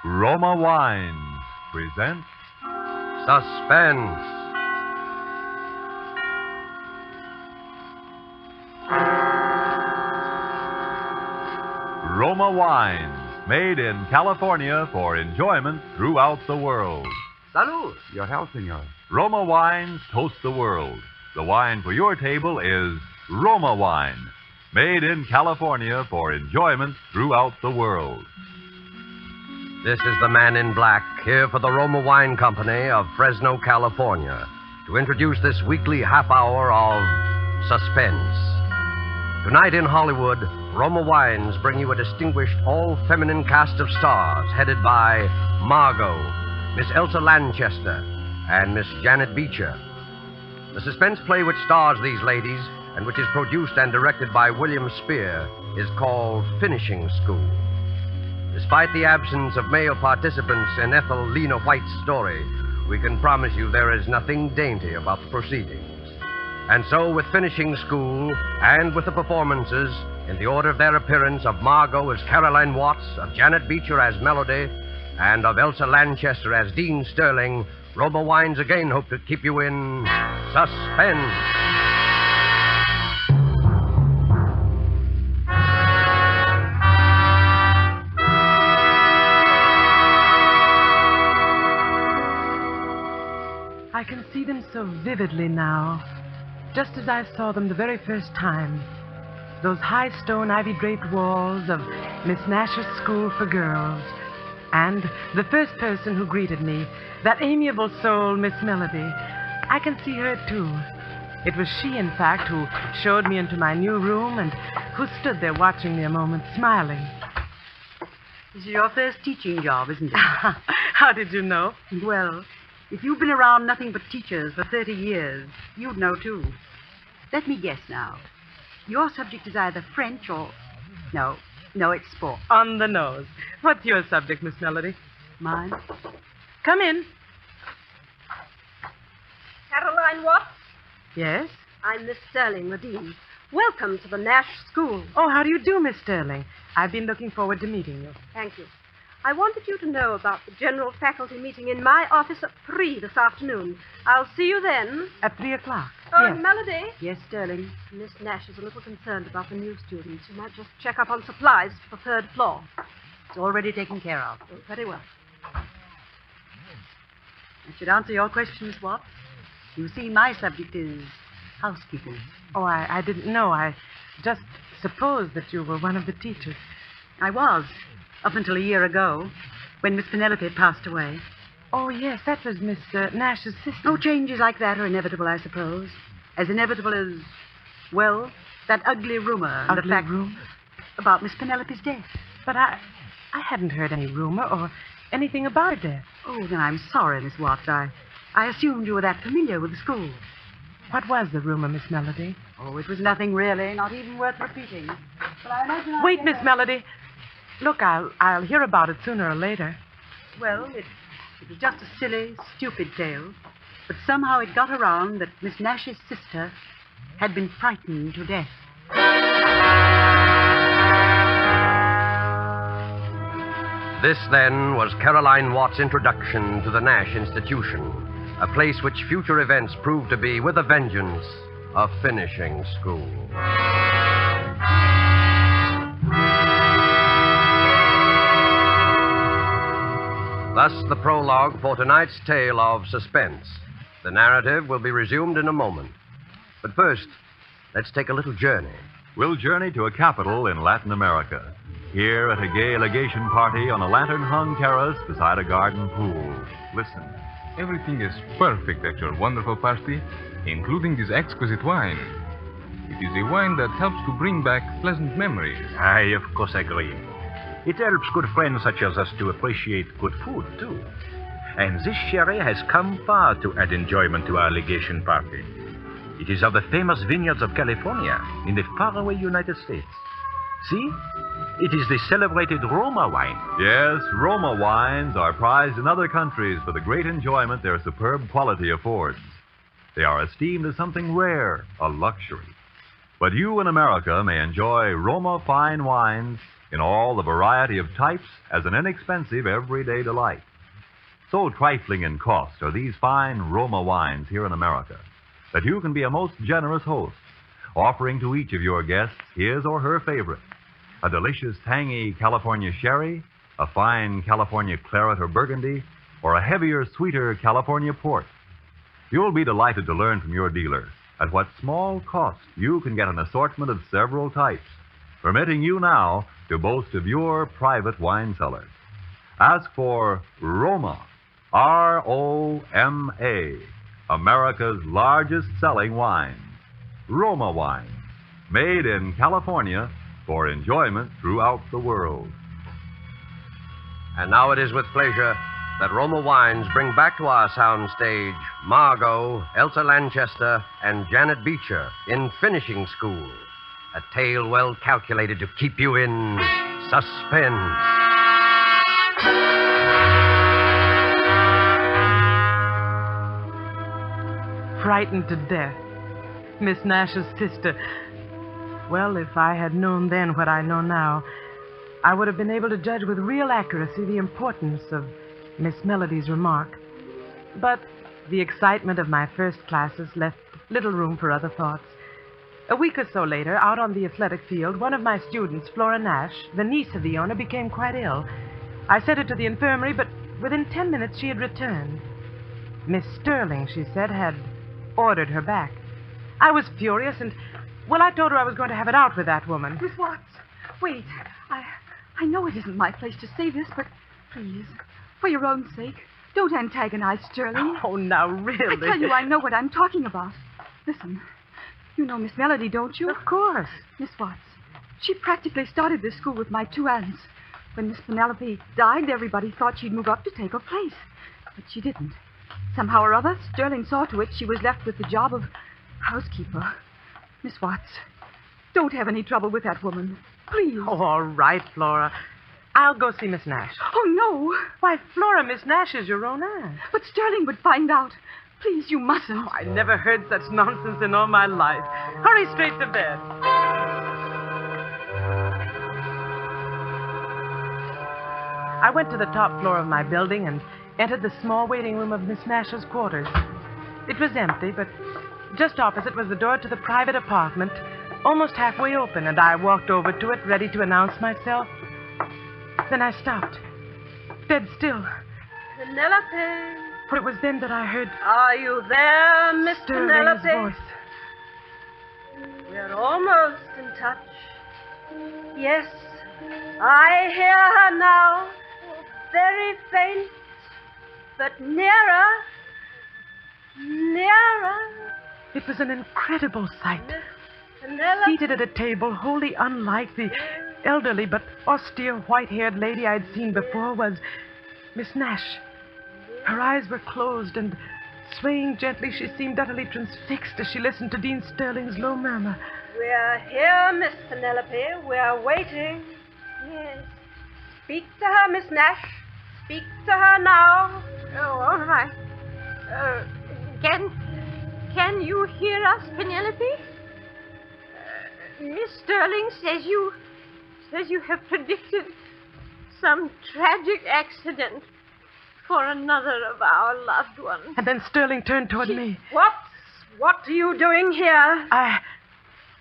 Roma Wines presents Suspense. Roma Wines, made in California for enjoyment throughout the world. Salud. Your health, senor. Roma Wines toast the world. The wine for your table is Roma Wine, made in California for enjoyment throughout the world. This is the man in black, here for the Roma Wine Company of Fresno, California, to introduce this weekly half hour of Suspense. Tonight in Hollywood, Roma Wines bring you a distinguished all-feminine cast of stars headed by Margot, Miss Elsa Lanchester, and Miss Janet Beecher. The suspense play which stars these ladies, and which is produced and directed by William Spear, is called Finishing School. Despite the absence of male participants in Ethel Lena White's story, we can promise you there is nothing dainty about the proceedings. And so, with Finishing School, and with the performances, in the order of their appearance, of Margot as Caroline Watts, of Janet Beecher as Melody, and of Elsa Lanchester as Dean Sterling, Roma Wines again hope to keep you in suspense. I can see them so vividly now, just as I saw them the very first time. Those high stone ivy-draped walls of Miss Nash's School for Girls. And the first person who greeted me, that amiable soul, Miss Melody. I can see her, too. It was she, in fact, who showed me into my new room and who stood there watching me a moment, smiling. This is your first teaching job, isn't it? How did you know? Well, if you've been around nothing but teachers for 30 years, you'd know, too. Let me guess now. Your subject is either French or... No, it's sport. On the nose. What's your subject, Miss Melody? Mine? Come in. Caroline Watts? Yes? I'm Miss Sterling, the dean. Welcome to the Nash School. Oh, how do you do, Miss Sterling? I've been looking forward to meeting you. Thank you. I wanted you to know about the general faculty meeting in my office at 3 this afternoon. I'll see you then. At 3 o'clock? Oh, Yes. Melody. Yes, Sterling. Miss Nash is a little concerned about the new students. You might just check up on supplies for the 3rd floor. It's already taken care of. Oh, very well. I should answer your question, Miss Watts. You see, my subject is housekeeping. Oh, I didn't know. I just supposed that you were one of the teachers. I was, up until a year ago, when Miss Penelope passed away. Oh, yes, that was Miss Nash's sister. No changes like that are inevitable, I suppose. As inevitable as, well, that ugly rumor. Ugly rumor? About Miss Penelope's death. But I hadn't heard any rumor or anything about her death. Oh, then I'm sorry, Miss Watts. I assumed you were that familiar with the school. What was the rumor, Miss Melody? Oh, it was nothing really, not even worth repeating. But I imagine Wait, Miss Melody. Look, I'll hear about it sooner or later. Well, it was just a silly, stupid tale. But somehow it got around that Miss Nash's sister had been frightened to death. This, then, was Caroline Watts' introduction to the Nash Institution, a place which future events proved to be, with a vengeance, a finishing school. Thus, the prologue for tonight's tale of Suspense. The narrative will be resumed in a moment. But first, let's take a little journey. We'll journey to a capital in Latin America. Here at a gay legation party on a lantern-hung terrace beside a garden pool. Listen. Everything is perfect at your wonderful party, including this exquisite wine. It is a wine that helps to bring back pleasant memories. I, of course, agree. It helps good friends such as us to appreciate good food, too. And this sherry has come far to add enjoyment to our legation party. It is of the famous vineyards of California in the faraway United States. See? It is the celebrated Roma wine. Yes, Roma wines are prized in other countries for the great enjoyment their superb quality affords. They are esteemed as something rare, a luxury. But you in America may enjoy Roma fine wines in all the variety of types as an inexpensive everyday delight. So trifling in cost are these fine Roma wines here in America that you can be a most generous host, offering to each of your guests his or her favorite, a delicious tangy California sherry, a fine California claret or burgundy, or a heavier, sweeter California port. You'll be delighted to learn from your dealer at what small cost you can get an assortment of several types, permitting you now to boast of your private wine cellar. Ask for Roma, R-O-M-A, America's largest selling wine. Roma wine, made in California for enjoyment throughout the world. And now it is with pleasure that Roma Wines bring back to our soundstage Margot, Elsa Lanchester, and Janet Beecher in Finishing School, a tale well calculated to keep you in suspense. Frightened to death. Miss Nash's sister. Well, if I had known then what I know now, I would have been able to judge with real accuracy the importance of Miss Melody's remark. But the excitement of my first classes left little room for other thoughts. A week or so later, out on the athletic field, one of my students, Flora Nash, the niece of the owner, became quite ill. I sent her to the infirmary, but within 10 minutes she had returned. Miss Sterling, she said, had ordered her back. I was furious, and, well, I told her I was going to have it out with that woman. Miss Watts, wait. I know it isn't my place to say this, but please, for your own sake, don't antagonize Sterling. Oh, now, really? I tell you, I know what I'm talking about. Listen, you know Miss Melody, don't you? Of course. Miss Watts, she practically started this school with my two aunts. When Miss Penelope died, everybody thought she'd move up to take her place. But she didn't. Somehow or other, Sterling saw to it she was left with the job of housekeeper. Miss Watts, don't have any trouble with that woman. Please. Oh, all right, Flora. I'll go see Miss Nash. Oh, no. Why, Flora, Miss Nash is your own aunt. But Sterling would find out. Please, you mustn't. Oh, I never heard such nonsense in all my life. Hurry straight to bed. I went to the top floor of my building and entered the small waiting room of Miss Nash's quarters. It was empty, but just opposite was the door to the private apartment, almost halfway open, and I walked over to it, ready to announce myself. Then I stopped, dead still. Penelope. For it was then that I heard Are you there, Miss Sterling's Penelope? voice. We're almost in touch. Yes, I hear her now. Very faint, but nearer. Nearer. It was an incredible sight. Miss Penelope. Seated at a table wholly unlike the elderly but austere white-haired lady I'd seen before was Miss Nash. Her eyes were closed, and swaying gently, she seemed utterly transfixed as she listened to Dean Sterling's low murmur. We're here, Miss Penelope. We're waiting. Yes. Speak to her, Miss Nash. Speak to her now. Oh, all right. Can you hear us, Penelope? Miss Sterling says you have predicted some tragic accident for another of our loved ones. And then Sterling turned toward me. What are you doing here?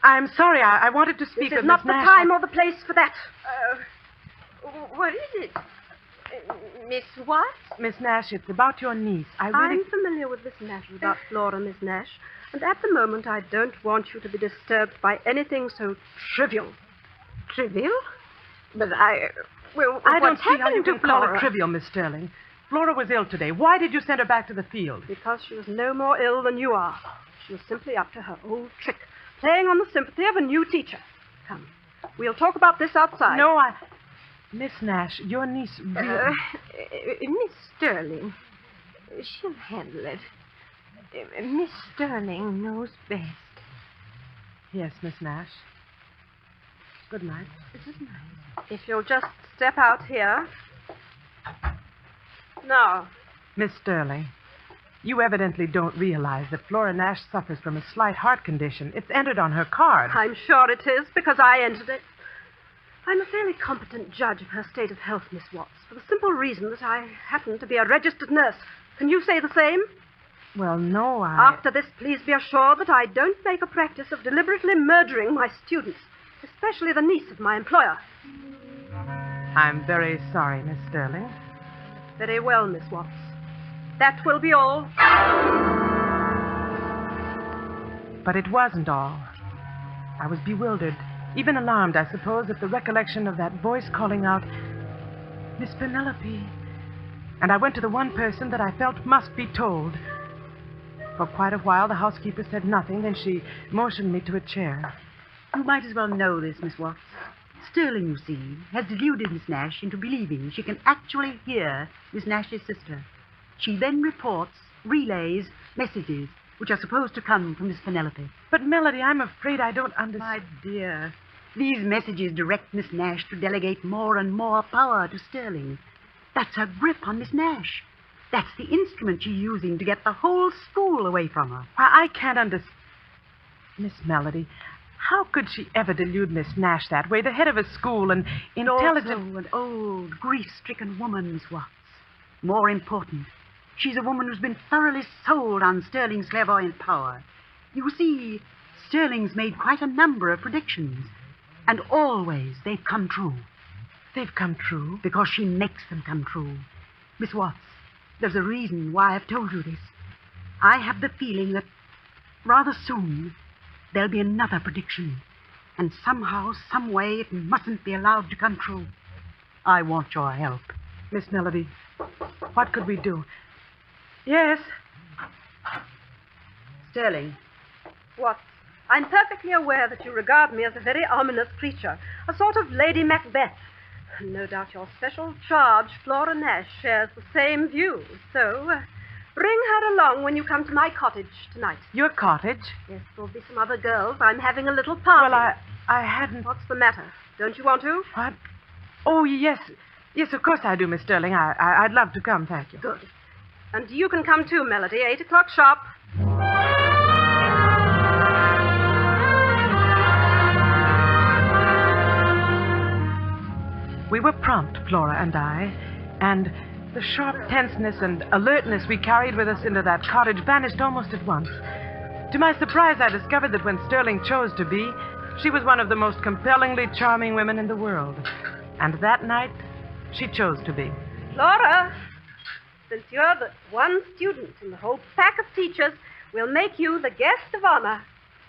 I'm sorry. I wanted to speak This of is not Miss the Nash. time or the place for that. What is it? Miss what? Miss Nash, it's about your niece. I'm familiar with this matter about Flora, Miss Nash. And at the moment, I don't want you to be disturbed by anything so trivial. Trivial? But I don't what's see how you happened to can call Flora? it trivial, Miss Sterling. Flora was ill today. Why did you send her back to the field? Because she was no more ill than you are. She was simply up to her old trick, playing on the sympathy of a new teacher. Come, we'll talk about this outside. No, Miss Nash, your niece really... Miss Sterling, she'll handle it. Miss Sterling knows best. Yes, Miss Nash. Good night. If you'll just step out here. Now. Miss Sterling, you evidently don't realize that Flora Nash suffers from a slight heart condition. It's entered on her card. I'm sure it is, because I entered it. I'm a fairly competent judge of her state of health, Miss Watts, for the simple reason that I happen to be a registered nurse. Can you say the same? Well, no, After this, please be assured that I don't make a practice of deliberately murdering my students, especially the niece of my employer. I'm very sorry, Miss Sterling. Very well, Miss Watts. That will be all. But it wasn't all. I was bewildered, even alarmed, I suppose, at the recollection of that voice calling out, "Miss Penelope." And I went to the one person that I felt must be told. For quite a while, the housekeeper said nothing, then she motioned me to a chair. You might as well know this, Miss Watts. Sterling, you see, has deluded Miss Nash into believing she can actually hear Miss Nash's sister. She then relays messages which are supposed to come from Miss Penelope. But, Melody, I'm afraid I don't understand. My dear, these messages direct Miss Nash to delegate more and more power to Sterling. That's her grip on Miss Nash. That's the instrument she's using to get the whole school away from her. I can't understand. Miss Melody, how could she ever delude Miss Nash that way? The head of a school, and intelligent... Also an old, grief-stricken woman, Miss Watts. More important, she's a woman who's been thoroughly sold on Sterling's clairvoyant power. You see, Sterling's made quite a number of predictions, and always they've come true. They've come true? Because she makes them come true. Miss Watts, there's a reason why I've told you this. I have the feeling that rather soon there'll be another prediction, and somehow, some way, it mustn't be allowed to come true. I want your help. Miss Melody, what could we do? Yes? Sterling. What? I'm perfectly aware that you regard me as a very ominous creature, a sort of Lady Macbeth. No doubt your special charge, Flora Nash, shares the same views. So, bring her along when you come to my cottage tonight. Your cottage? Yes, there'll be some other girls. I'm having a little party. Well, I hadn't... What's the matter? Don't you want to? What? Oh, yes. Yes, of course I do, Miss Sterling. I'd love to come, thank you. Good. And you can come too, Melody. 8 o'clock sharp. We were prompt, Flora and I, and the sharp tenseness and alertness we carried with us into that cottage vanished almost at once. To my surprise, I discovered that when Sterling chose to be, she was one of the most compellingly charming women in the world. And that night, she chose to be. Flora, since you're the one student in the whole pack of teachers, we'll make you the guest of honor.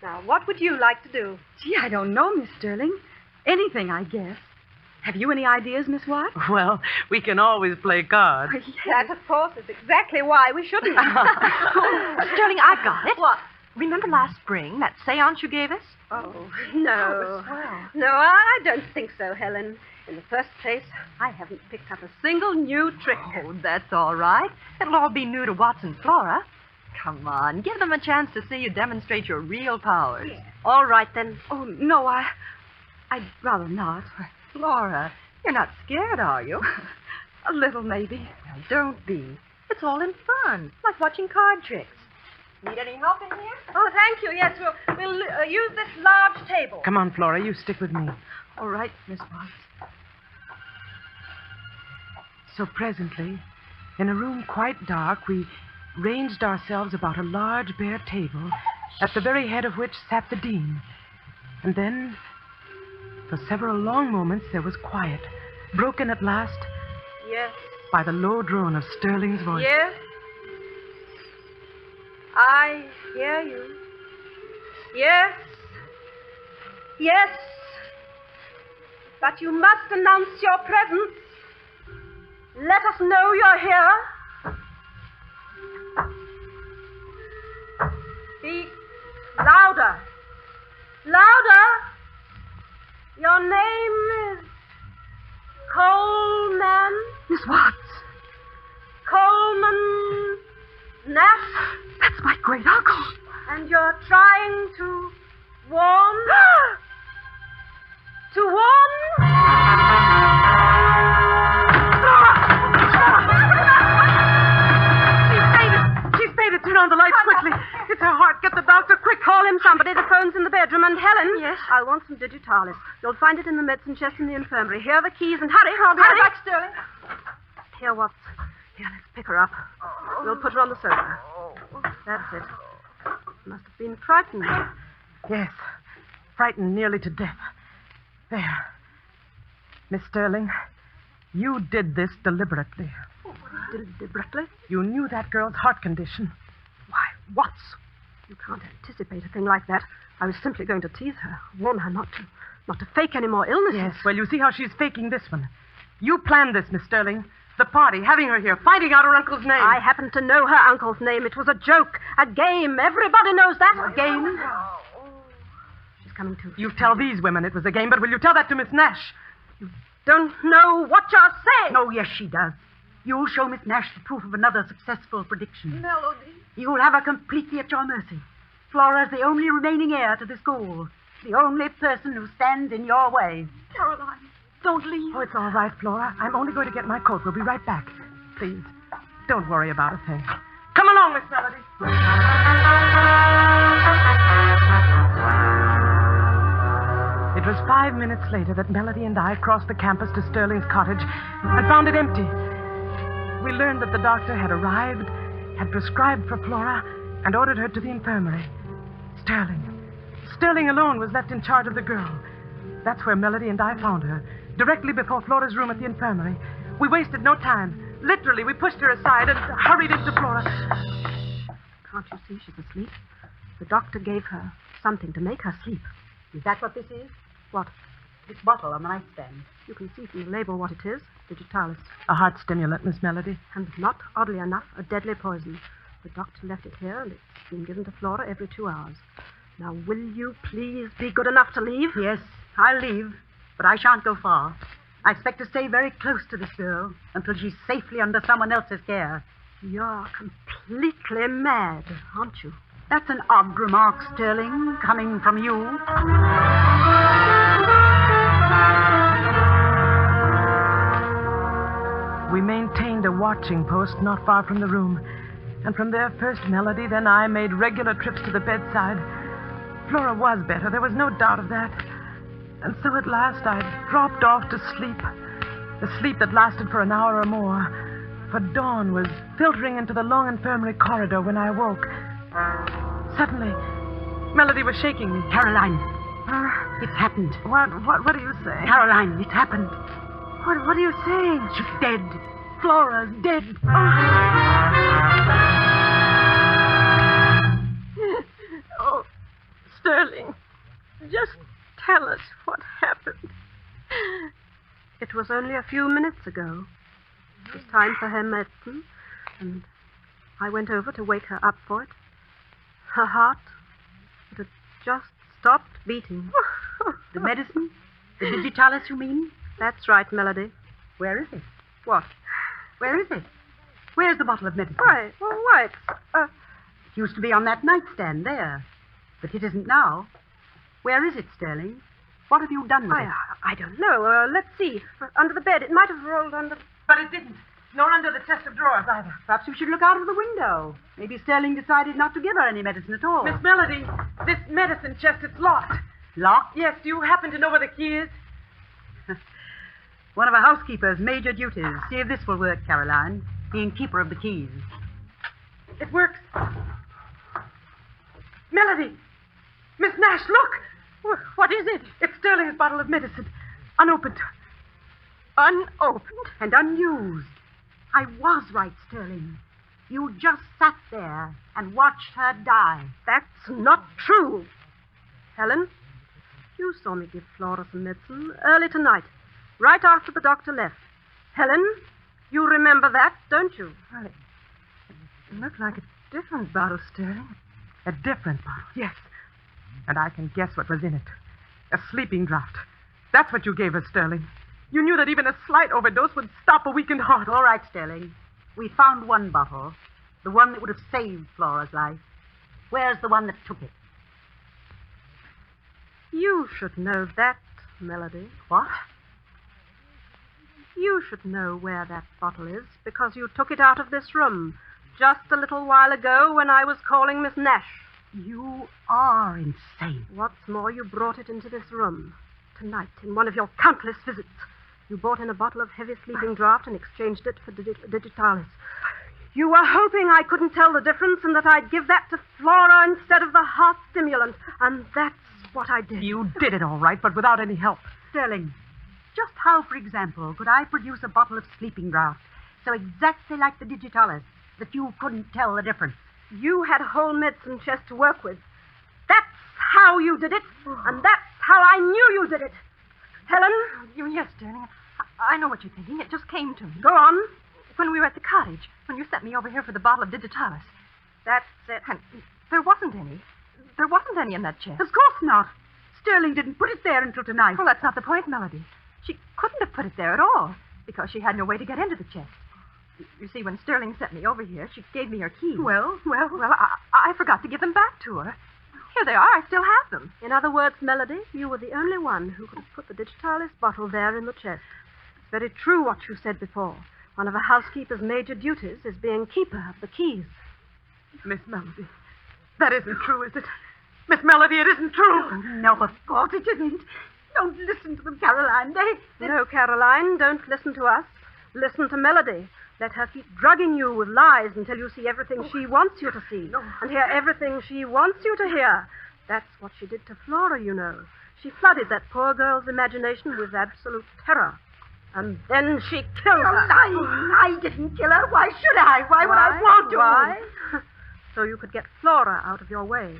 Now, what would you like to do? Gee, I don't know, Miss Sterling. Anything, I guess. Have you any ideas, Miss Watts? Well, we can always play cards. That, of course, is exactly why we shouldn't. Sterling, I've got it. What? Remember last spring, that seance you gave us? Oh, no. Oh, swell. No, I don't think so, Helen. In the first place, I haven't picked up a single new trick. Oh, that's all right. It'll all be new to Watts and Flora. Come on, give them a chance to see you demonstrate your real powers. Yeah. All right, then. Oh, no, I'd rather not. Flora, you're not scared, are you? A little, maybe. Well, don't be. It's all in fun, like watching card tricks. Need any help in here? Oh, thank you. Yes, we'll use this large table. Come on, Flora, you stick with me. All right, Miss Watts. So presently, in a room quite dark, we ranged ourselves about a large bare table, at the very head of which sat the dean. And then, for several long moments, there was quiet, broken at last Yes. by the low drone of Sterling's voice. Yes. I hear you. Yes. Yes. But you must announce your presence. Let us know you're here. Speak louder. Louder. Your name is Coleman. Miss Watts, Coleman Nash. that's my great uncle. And you're trying to warn? To warn? She's faded. Turn on the lights quickly. It's her heart. Get the doctor quick. Call him somebody. The phone's in the bedroom. bedroom, and Helen... Yes? I'll want some digitalis. You'll find it in the medicine chest in the infirmary. Here are the keys, and hurry. I'll be right back, Sterling. Here, Watts. Here, let's pick her up. We'll put her on the sofa. That's it. Must have been frightened. Yes. Frightened nearly to death. There. Miss Sterling, you did this deliberately. Deliberately? You knew that girl's heart condition. Why, Watts, you can't anticipate a thing like that. I was simply going to tease her, warn her not to fake any more illnesses. Yes, well, you see how she's faking this one. You planned this, Miss Sterling. The party, having her here, finding out her uncle's name. I happen to know her uncle's name. It was a joke, a game. Everybody knows that. A game? She's coming to. You tell these women it was a game, but will you tell that to Miss Nash? Don't know what you're saying. Oh, yes, she does. You'll show Miss Nash the proof of another successful prediction. Melody. You'll have her completely at your mercy. Flora's the only remaining heir to this goal. The only person who stands in your way. Caroline, don't leave. Oh, it's all right, Flora. I'm only going to get my coat. We'll be right back. Please, don't worry about a thing. Come along, Miss Melody. It was 5 minutes later that Melody and I crossed the campus to Sterling's cottage and found it empty. We learned that the doctor had arrived, had prescribed for Flora, and ordered her to the infirmary. Sterling alone was left in charge of the girl. That's where Melody and I found her, directly before Flora's room at the infirmary. We wasted no time. Literally, we pushed her aside and hurried into Flora. Can't you see she's asleep? The doctor gave her something to make her sleep. Is that what this is? What? This bottle on the nightstand. You can see from the label what it is. Digitalis. A heart stimulant, Miss Melody. And not, oddly enough, a deadly poison. The doctor left it here, and it's been given to Flora every 2 hours. Now, will you please be good enough to leave? Yes, I'll leave, but I shan't go far. I expect to stay very close to this girl until she's safely under someone else's care. You're completely mad, aren't you? That's an odd remark, Sterling, coming from you. We maintained a watching post not far from the room. And from there, first Melody, then I made regular trips to the bedside. Flora was better, there was no doubt of that. And so at last I dropped off to sleep. A sleep that lasted for an hour or more. For dawn was filtering into the long infirmary corridor when I awoke. Suddenly, Melody was shaking me. Caroline, it's happened. What do you say? Caroline, it's happened. What are you saying? She's dead. Flora's dead. Oh, Sterling, just tell us what happened. It was only a few minutes ago. It was time for her medicine, and I went over to wake her up for it. Her heart, it had just stopped beating. The medicine? The digitalis, you mean? That's right, Melody. Where is it? What? Where is it? Where's the bottle of medicine? Why, it's... It used to be on that nightstand there. But it isn't now. Where is it, Sterling? What have you done with it? I don't know. Let's see. Under the bed. It might have rolled under... But it didn't. Nor under the chest of drawers either. Perhaps we should look out of the window. Maybe Sterling decided not to give her any medicine at all. Miss Melody, this medicine chest, it's locked. Locked? Yes, do you happen to know where the key is? One of our housekeeper's major duties. See if this will work, Caroline. Being keeper of the keys. It works. Melody! Miss Nash, look! What is it? It's Sterling's bottle of medicine. Unopened. Unopened and unused. I was right, Sterling. You just sat there and watched her die. That's not true. Helen, you saw me give Flora some medicine early tonight, right after the doctor left. Helen, you remember that, don't you? Well, it looked like a different bottle, Sterling. A different bottle, yes. And I can guess what was in it. A sleeping draught. That's what you gave us, Sterling. You knew that even a slight overdose would stop a weakened heart. All right, Sterling. We found one bottle. The one that would have saved Flora's life. Where's the one that took it? You should know that, Melody. What? You should know where that bottle is, because you took it out of this room just a little while ago when I was calling Miss Nash. You are insane. What's more, you brought it into this room. Tonight, in one of your countless visits. You brought in a bottle of heavy sleeping draught and exchanged it for digitalis. You were hoping I couldn't tell the difference and that I'd give that to Flora instead of the heart stimulant. And that's what I did. You did it all right, but without any help. Sterling, just how, for example, could I produce a bottle of sleeping draught so exactly like the digitalis that you couldn't tell the difference? You had a whole medicine chest to work with. That's how you did it, and that's how I knew you did it. Helen? Yes, Sterling. I know what you're thinking. It just came to me. Go on. When we were at the cottage, when you sent me over here for the bottle of digitalis. That's it. And there wasn't any. There wasn't any in that chest. Of course not. Sterling didn't put it there until tonight. Well, that's not the point, Melody. She couldn't have put it there at all, because she had no way to get into the chest. You see, when Sterling sent me over here, she gave me her keys. Well, I forgot to give them back to her. Here they are. I still have them. In other words, Melody, you were the only one who could have put the digitalis bottle there in the chest. It's very true what you said before. One of a housekeeper's major duties is being keeper of the keys. Miss Melody, that isn't true, is it? Miss Melody, it isn't true. Oh, no, of course it isn't. Don't listen to them, Caroline. No, Caroline, don't listen to us. Listen to Melody. Let her keep drugging you with lies until you see everything she wants you to see and hear everything she wants you to hear. That's what she did to Flora, you know. She flooded that poor girl's imagination with absolute terror. And then she killed her. I didn't kill her. Why should I? Why would I want to? Why? So you could get Flora out of your way.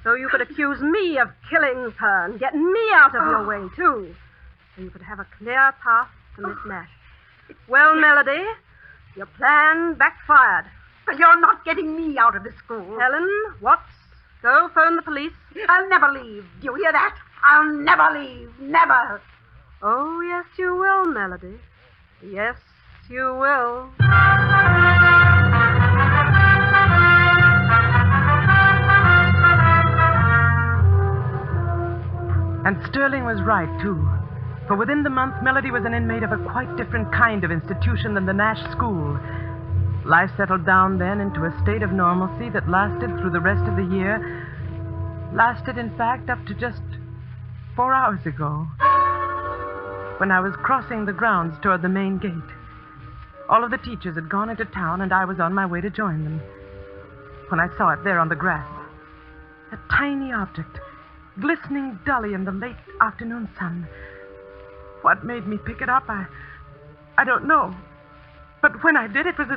So you could accuse me of killing her and get me out of your way, too. So you could have a clear path to Miss Nash. Well, Melody, your plan backfired. But you're not getting me out of the school. Helen, Watts, go phone the police. I'll never leave. Do you hear that? I'll never leave. Never. Oh, yes, you will, Melody. Yes, you will. And Sterling was right, too. For within the month, Melody was an inmate of a quite different kind of institution than the Nash School. Life settled down then into a state of normalcy that lasted through the rest of the year. Lasted, in fact, up to just 4 hours ago, when I was crossing the grounds toward the main gate. All of the teachers had gone into town, and I was on my way to join them, when I saw it there on the grass. A tiny object, glistening dully in the late afternoon sun. What made me pick it up, I don't know. But when I did, it was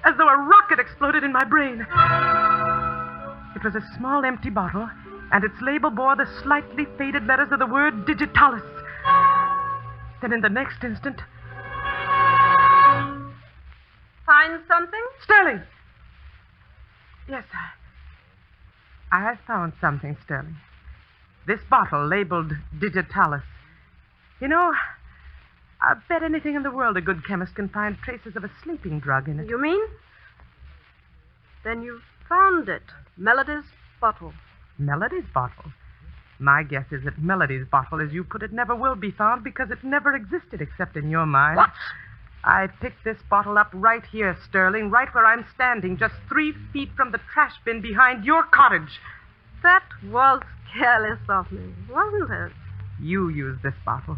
as though a rocket exploded in my brain. It was a small empty bottle, and its label bore the slightly faded letters of the word digitalis. Then in the next instant... Find something? Sterling! Yes, I have found something, Sterling. This bottle labeled digitalis. You know, I bet anything in the world a good chemist can find traces of a sleeping drug in it. You mean? Then you found it. Melody's bottle. Melody's bottle? My guess is that Melody's bottle, as you put it, never will be found because it never existed except in your mind. What? I picked this bottle up right here, Sterling, right where I'm standing, just 3 feet from the trash bin behind your cottage. That was careless of me, wasn't it? You used this bottle.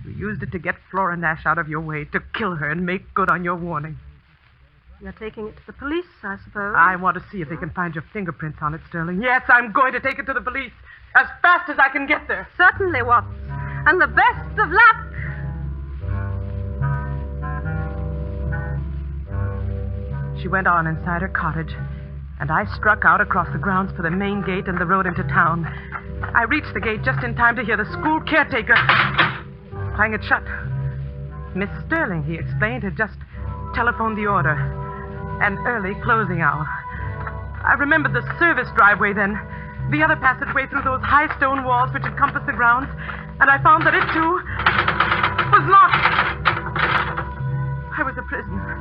You used it to get Flora Nash out of your way, to kill her and make good on your warning. You're taking it to the police, I suppose? I want to see if they can find your fingerprints on it, Sterling. Yes, I'm going to take it to the police as fast as I can get there. Certainly, Watts. And the best of luck. She went on inside her cottage, and I struck out across the grounds for the main gate and the road into town. I reached the gate just in time to hear the school caretaker clang it shut. Miss Sterling, he explained, had just telephoned the order. An early closing hour. I remembered the service driveway then, the other passageway through those high stone walls which encompassed the grounds, and I found that it, too, was locked. I was a prisoner.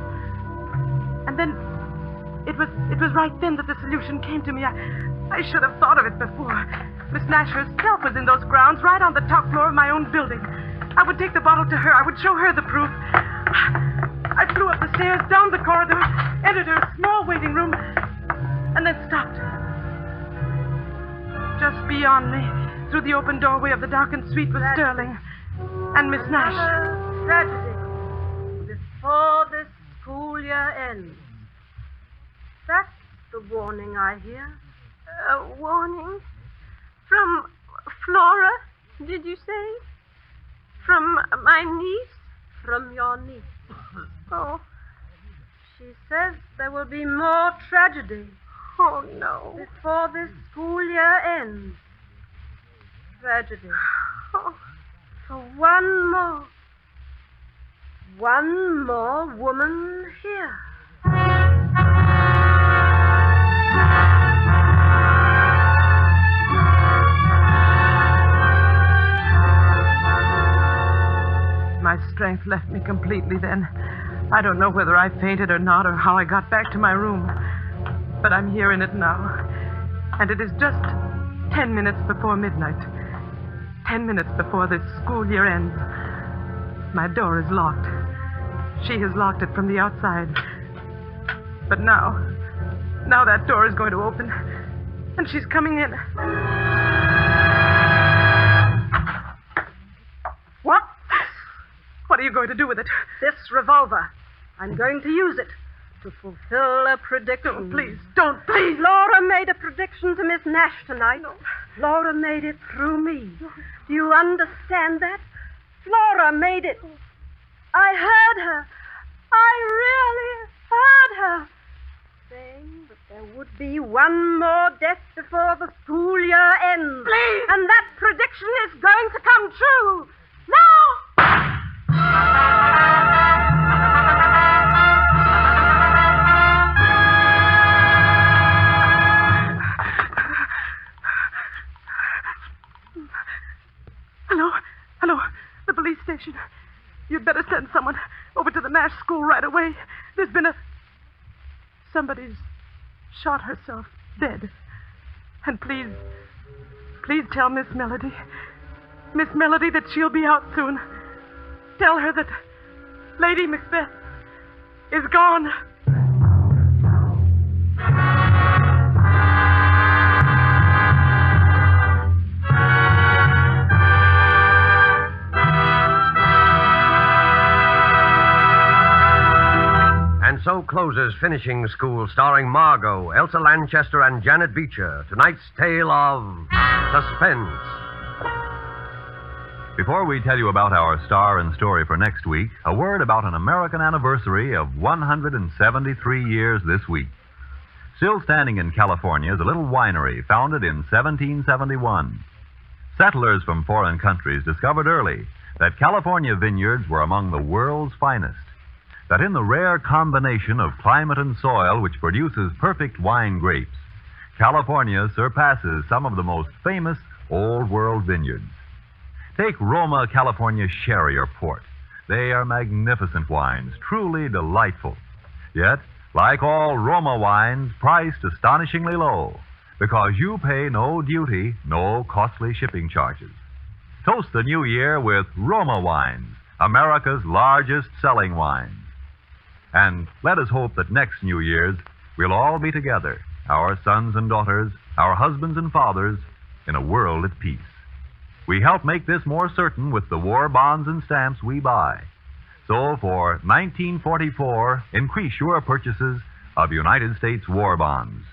And then it was right then that the solution came to me. I should have thought of it before. Miss Nash herself was in those grounds, right on the top floor of my own building. I would take the bottle to her. I would show her the proof. I flew up the stairs, down the corridor, entered her small waiting room, and then stopped. just beyond me, through the open doorway of the darkened suite was Sterling and Miss Nash. Another tragedy before this school year ends. That's the warning I hear. A warning? From Flora, did you say? From my niece? From your niece. Oh. She says there will be more tragedy Oh, no. before this school year ends. Tragedy. Oh. For one more woman here. My strength left me completely then. I don't know whether I fainted or not, or how I got back to my room. But I'm here in it now. And it is just 10 minutes before midnight. 10 minutes before this school year ends. My door is locked. She has locked it from the outside. But now that door is going to open. And she's coming in. What? What are you going to do with it? This revolver. I'm going to use it to fulfill a prediction. Oh, please, don't, please. Laura made a prediction to Miss Nash tonight. No. Laura made it through me. Do you understand that? Laura made it. I heard her. I really heard her saying that there would be one more death before the school year ends. Please! And that prediction is going to come true. Now! Hello, the police station. You'd better send someone over to the Nash school right away. There's been somebody's shot herself dead. And please tell Miss Melody that she'll be out soon. Tell her that Lady Macbeth is gone. And so closes Finishing School, starring Margot, Elsa Lanchester, and Janet Beecher. Tonight's tale of Suspense. Before we tell you about our star and story for next week, a word about an American anniversary of 173 years this week. Still standing in California is a little winery founded in 1771. Settlers from foreign countries discovered early that California vineyards were among the world's finest. That in the rare combination of climate and soil which produces perfect wine grapes, California surpasses some of the most famous Old World vineyards. Take Roma California Sherry or Port. They are magnificent wines, truly delightful. Yet, like all Roma wines, priced astonishingly low, because you pay no duty, no costly shipping charges. Toast the new year with Roma wines, America's largest selling wines. And let us hope that next New Year's we'll all be together, our sons and daughters, our husbands and fathers, in a world at peace. We help make this more certain with the war bonds and stamps we buy. So for 1944, increase your purchases of United States war bonds.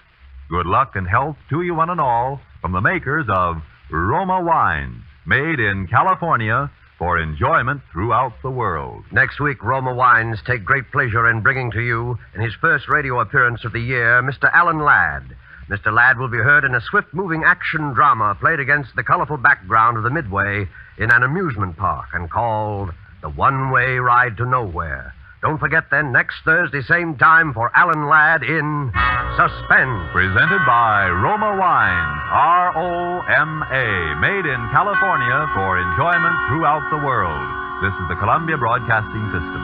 Good luck and health to you one and all from the makers of Roma wines, made in California for enjoyment throughout the world. Next week, Roma Wines take great pleasure in bringing to you, in his first radio appearance of the year, Mr. Alan Ladd. Mr. Ladd will be heard in a swift-moving action drama played against the colorful background of the Midway in an amusement park and called The One-Way Ride to Nowhere. Don't forget then, next Thursday, same time, for Alan Ladd in Suspense. Presented by Roma Wines, R-O-M-A, made in California for enjoyment throughout the world. This is the Columbia Broadcasting System.